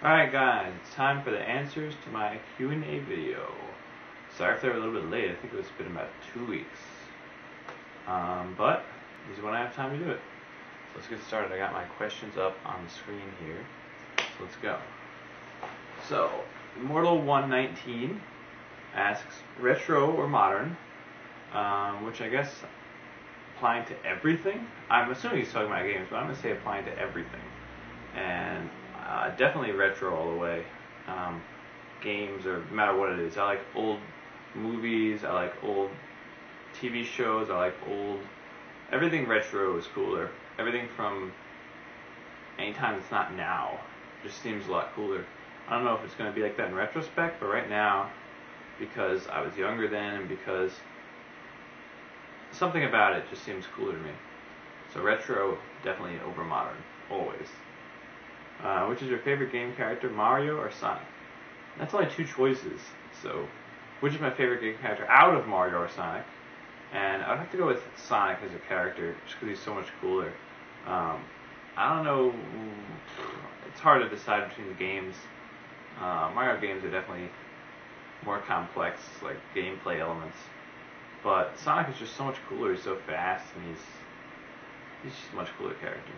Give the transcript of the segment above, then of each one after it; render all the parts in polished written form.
Alright guys, it's time for the answers to my Q&A video. Sorry if they were a little bit late, I think it's been about 2 weeks. But this is when I have time to do it. So let's get started. I got my questions up on the screen here. So let's go. So, Immortal119 asks, retro or modern? Which I guess applying to everything? I'm assuming he's talking about games, but I'm going to say applying to everything. And definitely retro all the way. Games, or no matter what it is. I like old movies, I like old TV shows, I like old... Everything retro is cooler. Everything from anytime it's not now just seems a lot cooler. I don't know if it's going to be like that in retrospect, but right now, because I was younger then and because something about it just seems cooler to me. So retro, definitely over modern, always. Which is your favorite game character, Mario or Sonic? That's only two choices, so which is my favorite game character out of Mario or Sonic? And I'd have to go with Sonic as a character, just because he's so much cooler. I don't know, it's hard to decide between the games. Mario games are definitely more complex, like gameplay elements. But Sonic is just so much cooler, he's so fast, and he's just a much cooler character.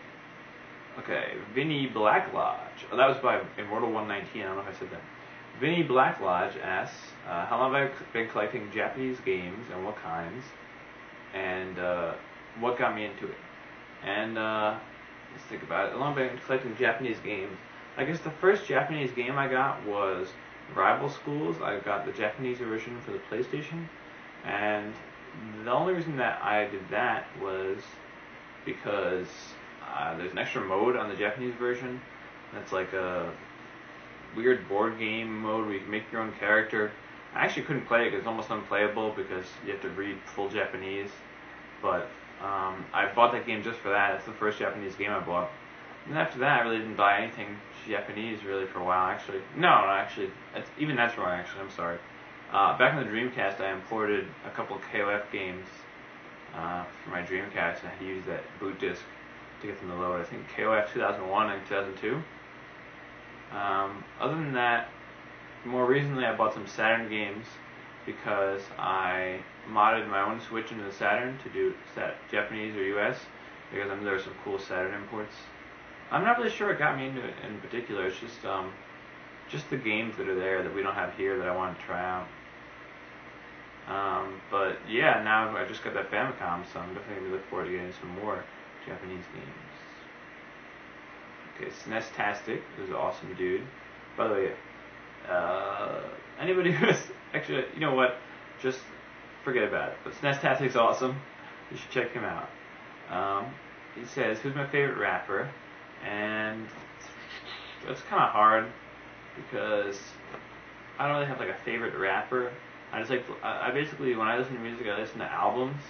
Okay, Vinny Blacklodge. Oh, that was by Immortal119, I don't know if I said that. Vinny Blacklodge asks, how long have I been collecting Japanese games and what kinds? And what got me into it? And let's think about it. How long have I been collecting Japanese games? I guess the first Japanese game I got was Rival Schools. I got the Japanese version for the PlayStation. And the only reason that I did that was because there's an extra mode on the Japanese version. That's like a weird board game mode where you can make your own character. I actually couldn't play it because it's almost unplayable because you have to read full Japanese. But I bought that game just for that. That's the first Japanese game I bought. And after that, I really didn't buy anything Japanese really for a while. Actually, even that's wrong. Actually, I'm sorry. Back on the Dreamcast, I imported a couple of KOF games for my Dreamcast, and I had to use that boot disc to get them to load. I think KOF 2001 and 2002. Other than that, more recently I bought some Saturn games because I modded my own Switch into the Saturn to do Japanese or US because I knew there were some cool Saturn imports. I'm not really sure what got me into it in particular. It's just the games that are there that we don't have here that I want to try out. But yeah, now I just got that Famicom, so I'm definitely going to look forward to getting some more Japanese games. Okay, SNES-tastic is an awesome dude. By the way, anybody who's actually, you know what? Just forget about it. But SNES-tastic's awesome. You should check him out. He says, "Who's my favorite rapper?" And it's kind of hard because I don't really have like a favorite rapper. I basically, when I listen to music, I listen to albums.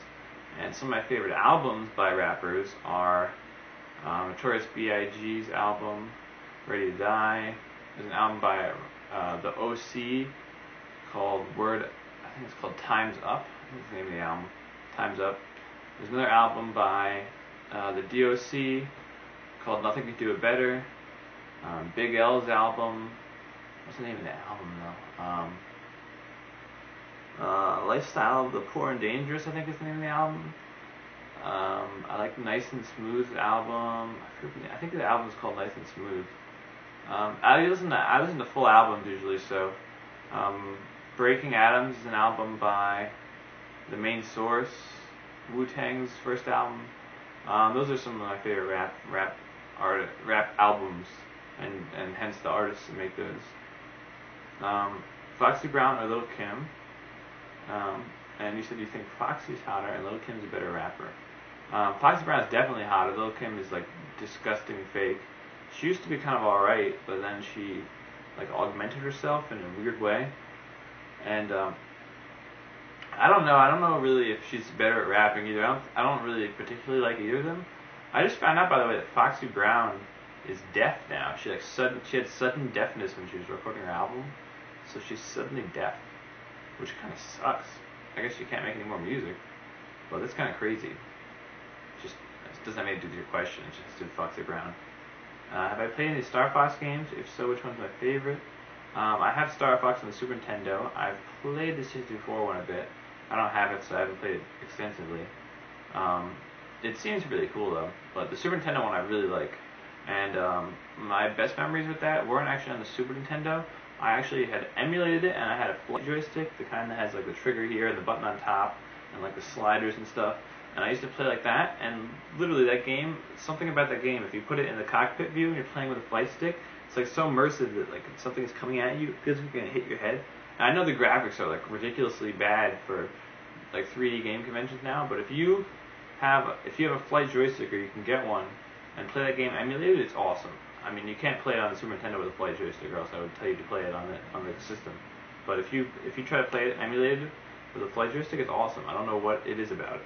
And some of my favorite albums by rappers are Notorious B.I.G.'s album, Ready to Die. There's an album by the OC called I think it's called Time's Up. I think it's the name of the album, Time's Up. There's another album by the DOC called Nothing Could Do It Better. Big L's album, what's the name of that album though? Lifestyle of the Poor and Dangerous, I think is the name of the album. I like Nice and Smooth's album. I think the album is called Nice and Smooth. I listen to full albums usually. So, Breaking Atoms is an album by The Main Source, Wu-Tang's first album. Those are some of my favorite rap albums, and hence the artists that make those. Foxy Brown or Lil Kim. And you said you think Foxy's hotter and Lil Kim's a better rapper. Foxy Brown is definitely hotter. Lil Kim is like disgusting fake. She used to be kind of alright, but then she like augmented herself in a weird way. And I don't know really if she's better at rapping either. I don't really particularly like either of them. I just found out, by the way, that Foxy Brown is deaf now. She had sudden deafness when she was recording her album, so she's suddenly deaf, which kind of sucks. I guess she can't make any more music, but that's kind of crazy. It doesn't have anything to do with your question. It just has to do with Foxy Brown. Have I played any Star Fox games? If so, which one's my favorite? I have Star Fox on the Super Nintendo. I've played the 64 one a bit. I don't have it, so I haven't played it extensively. It seems really cool though, but the Super Nintendo one I really like. And my best memories with that weren't actually on the Super Nintendo. I actually had emulated it, and I had a flight joystick, the kind that has like the trigger here and the button on top, and like the sliders and stuff. And I used to play like that, and literally that game, something about that game, if you put it in the cockpit view and you're playing with a flight stick, it's like so immersive that like if something is coming at you, it feels like it's gonna hit your head. And I know the graphics are like ridiculously bad for like 3D game conventions now, but if you have a flight joystick or you can get one and play that game emulated, it's awesome. I mean, you can't play it on the Super Nintendo with a flight joystick, or else I would tell you to play it on the system. But if you try to play it emulated with a flight joystick, it's awesome. I don't know what it is about it.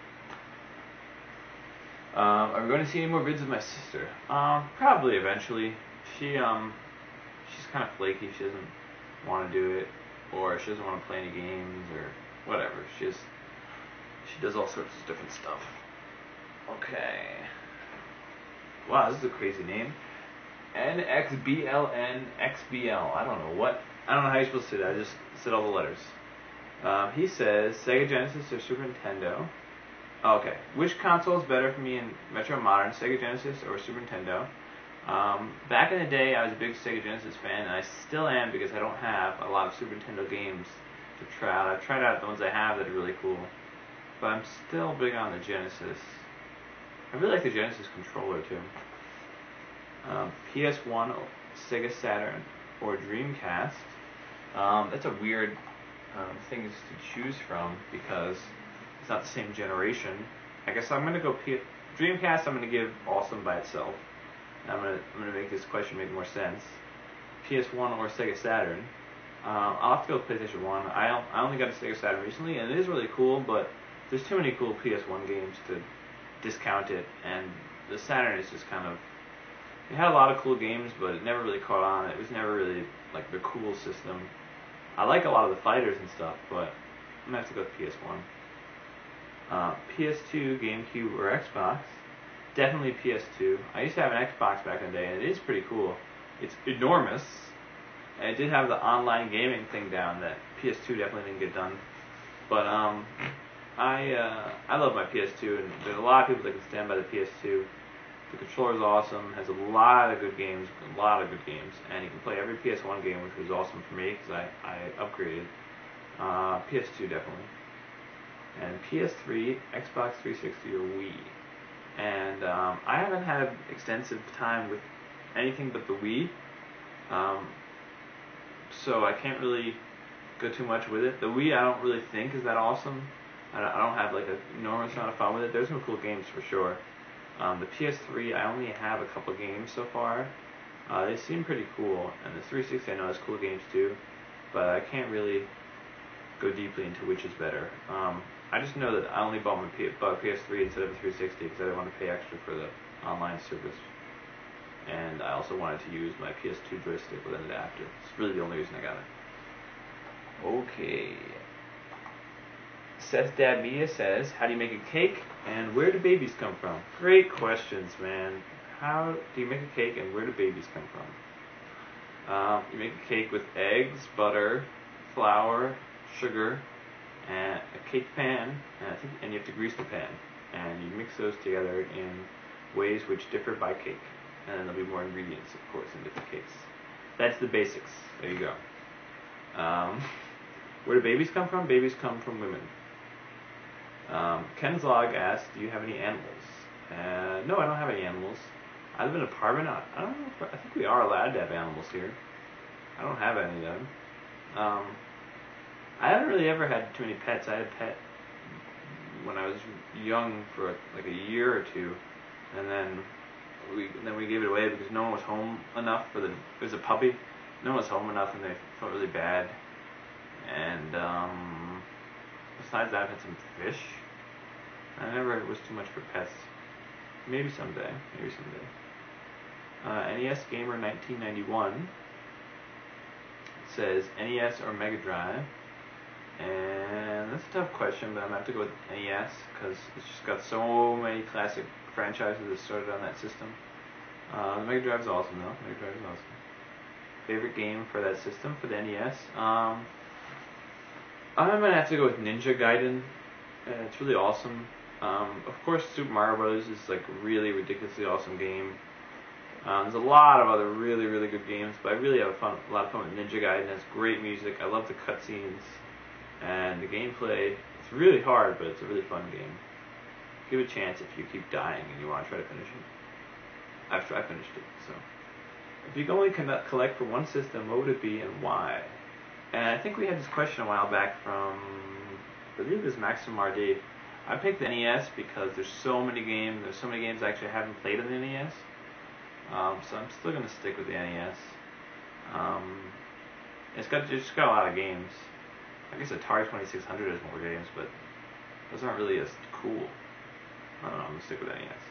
Are we going to see any more vids of my sister? Probably eventually. She's kind of flaky. She doesn't want to do it, or she doesn't want to play any games, or whatever. She does all sorts of different stuff. Okay. Wow, this is a crazy name. NXBLNXBL. I don't know how you're supposed to say that. I just said all the letters. He says Sega Genesis or Super Nintendo. Okay. Which console is better for me in Retro Modern, Sega Genesis or Super Nintendo? Back in the day, I was a big Sega Genesis fan, and I still am because I don't have a lot of Super Nintendo games to try out. I've tried out the ones I have that are really cool, but I'm still big on the Genesis. I really like the Genesis controller too. PS1, Sega Saturn, or Dreamcast. That's a weird things to choose from because it's not the same generation. I guess I'm gonna go Dreamcast. I'm gonna give Awesome by itself. I'm gonna make this question make more sense. PS1 or Sega Saturn. I'll have to go with PlayStation 1. I only got a Sega Saturn recently, and it is really cool, but there's too many cool PS1 games to discount it, and the Saturn is just kind of, it had a lot of cool games, but it never really caught on. It was never really like the cool system. I like a lot of the fighters and stuff, but I'm gonna have to go with PS1. PS2, GameCube, or Xbox. Definitely PS2. I used to have an Xbox back in the day, and it is pretty cool. It's enormous, and it did have the online gaming thing down that PS2 definitely didn't get done. But I love my PS2, and there's a lot of people that can stand by the PS2. The controller is awesome, has a lot of good games, and you can play every PS1 game, which was awesome for me because I upgraded. PS2 definitely. And PS3, Xbox 360, or Wii. And I haven't had extensive time with anything but the Wii, so I can't really go too much with it. The Wii I don't really think is that awesome. I don't have like an enormous amount of fun with it. There's some cool games for sure. The PS3 I only have a couple games so far. They seem pretty cool, and the 360 I know has cool games too, but I can't really go deeply into which is better. I just know that I only bought my PS3 instead of a 360 because I didn't want to pay extra for the online service. And I also wanted to use my PS2 joystick with an adapter. It's really the only reason I got it. Okay. Seth Dad Media says, how do you make a cake and where do babies come from? Great questions, man. How do you make a cake and where do babies come from? You make a cake with eggs, butter, flour, sugar, and a cake pan, and you have to grease the pan, and you mix those together in ways which differ by cake, and then there'll be more ingredients, of course, in different cakes. That's the basics. There you go. Where do babies come from? Babies come from women. Ken's Log asks, do you have any animals? No, I don't have any animals. I live in an apartment. I don't know I think we are allowed to have animals here. I don't have any of them. I haven't really ever had too many pets. I had a pet when I was young for like a year or two, and then we gave it away because no one was home enough it was a puppy. No one was home enough, and they felt really bad. And besides that, I've had some fish. I never was too much for pets. Maybe someday. NES Gamer 1991 says NES or Mega Drive. And that's a tough question, but I'm going to have to go with NES because it's just got so many classic franchises that started on that system. The Mega Drive is awesome though. Mega Drive is awesome. Favorite game for that system, for the NES? I'm gonna have to go with Ninja Gaiden. It's really awesome. Of course, Super Mario Bros. Is like a really ridiculously awesome game. There's a lot of other really, really good games, but I really have a lot of fun with Ninja Gaiden. It has great music. I love the cutscenes and the gameplay. It's really hard, but it's a really fun game. Give it a chance if you keep dying and you want to try to finish it. I finished it, so. If you could only collect for one system, what would it be and why? And I think we had this question a while back from, I believe it was Maxim RD. I picked the NES because there's so many games. There's so many games I actually haven't played on the NES. So I'm still gonna stick with the NES. It's just got a lot of games. I guess Atari 2600 has more games, but those aren't really as cool. I don't know. I'm gonna stick with NES.